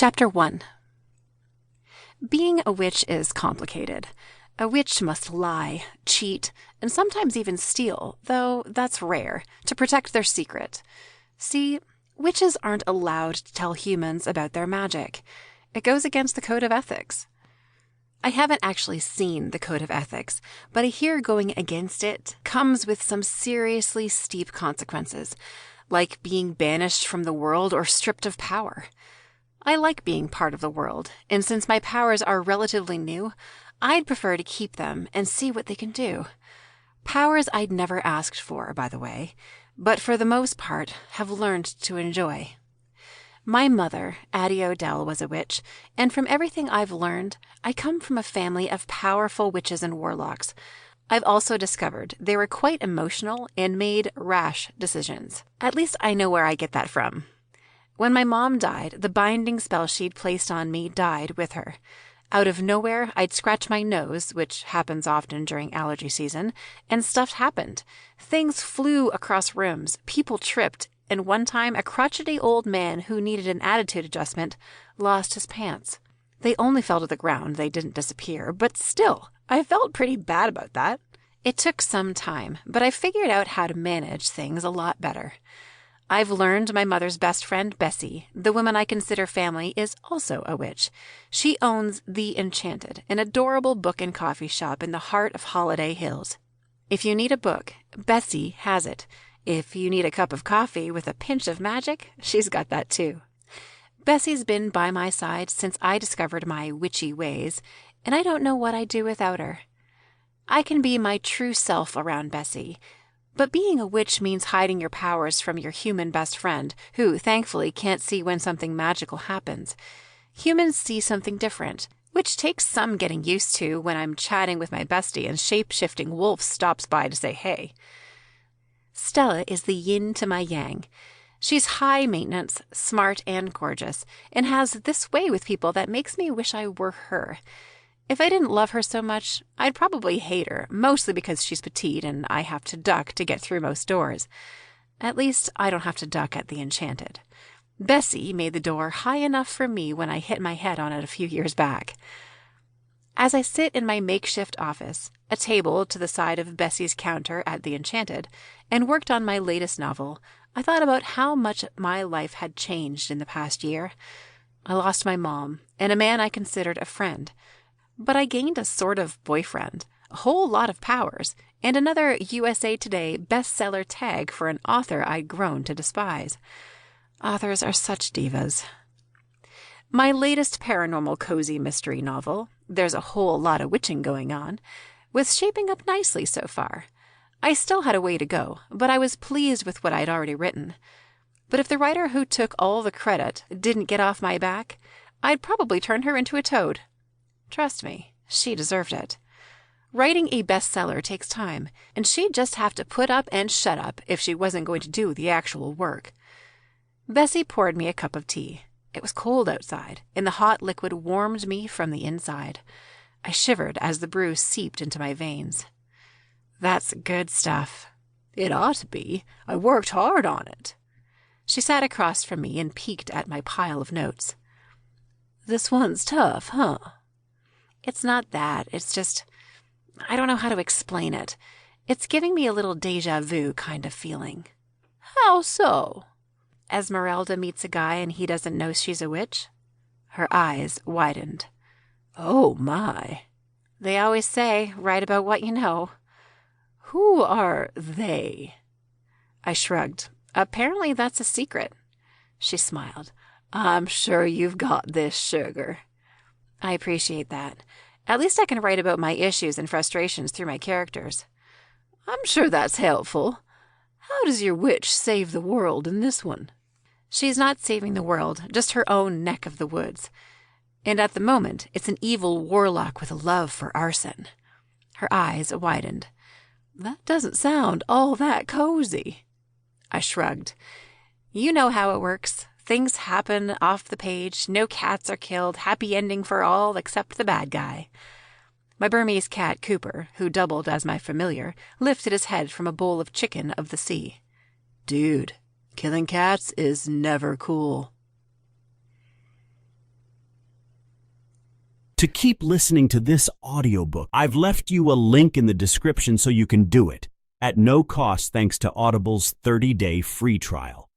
Chapter 1. Being a witch is complicated. A witch must lie, cheat, and sometimes even steal, though that's rare, to protect their secret. See, witches aren't allowed to tell humans about their magic. It goes against the code of ethics. I haven't actually seen the code of ethics, but I hear going against it comes with some seriously steep consequences, like being banished from the world or stripped of power. I like being part of the world, and since my powers are relatively new, I'd prefer to keep them and see what they can do. Powers I'd never asked for, by the way, but for the most part have learned to enjoy. My mother, Addie Odell, was a witch, and from everything I've learned, I come from a family of powerful witches and warlocks. I've also discovered they were quite emotional and made rash decisions. At least I know where I get that from. When my mom died, the binding spell she'd placed on me died with her. Out of nowhere, I'd scratch my nose, which happens often during allergy season, and stuff happened. Things flew across rooms, people tripped, and one time a crotchety old man who needed an attitude adjustment lost his pants. They only fell to the ground, they didn't disappear, but still, I felt pretty bad about that. It took some time, but I figured out how to manage things a lot better. I've learned my mother's best friend, Bessie, the woman I consider family, is also a witch. She owns The Enchanted, an adorable book and coffee shop in the heart of Holiday Hills. If you need a book, Bessie has it. If you need a cup of coffee with a pinch of magic, she's got that too. Bessie's been by my side since I discovered my witchy ways, and I don't know what I'd do without her. I can be my true self around Bessie, but being a witch means hiding your powers from your human best friend, who thankfully can't see when something magical happens. Humans see something different, which takes some getting used to when I'm chatting with my bestie and shape-shifting wolf stops by to say hey. Stella is the yin to my yang. She's high maintenance, smart, and gorgeous, and has this way with people that makes me wish I were her. If I didn't love her so much, I'd probably hate her, mostly because she's petite and I have to duck to get through most doors. At least I don't have to duck at The Enchanted. Bessie made the door high enough for me when I hit my head on it a few years back. As I sit in my makeshift office, a table to the side of Bessie's counter at The Enchanted, and worked on my latest novel, I thought about how much my life had changed in the past year. I lost my mom, and a man I considered a friend. But I gained a sort of boyfriend, a whole lot of powers, and another USA Today bestseller tag for an author I'd grown to despise. Authors are such divas. My latest paranormal cozy mystery novel, There's a Whole Lot of Witching Going On, was shaping up nicely so far. I still had a way to go, but I was pleased with what I'd already written. But if the writer who took all the credit didn't get off my back, I'd probably turn her into a toad. Trust me, she deserved it. Writing a bestseller takes time, and she'd just have to put up and shut up if she wasn't going to do the actual work. Bessie poured me a cup of tea. It was cold outside, and the hot liquid warmed me from the inside. I shivered as the brew seeped into my veins. That's good stuff. It ought to be. I worked hard on it. She sat across from me and peeked at my pile of notes. This one's tough, huh? It's not that. It's just, I don't know how to explain it. It's giving me a little déjà vu kind of feeling. How so? Esmeralda meets a guy and he doesn't know she's a witch? Her eyes widened. Oh, my. They always say, write about what you know. Who are they? I shrugged. Apparently that's a secret. She smiled. I'm sure you've got this, sugar. I appreciate that. At least I can write about my issues and frustrations through my characters. I'm sure that's helpful. How does your witch save the world in this one? She's not saving the world, just her own neck of the woods. And at the moment, it's an evil warlock with a love for arson. Her eyes widened. That doesn't sound all that cozy. I shrugged. You know how it works. Things happen off the page, no cats are killed, happy ending for all except the bad guy. My Burmese cat, Cooper, who doubled as my familiar, lifted his head from a bowl of chicken of the sea. Dude, killing cats is never cool. To keep listening to this audiobook, I've left you a link in the description so you can do it, at no cost thanks to Audible's 30-day free trial.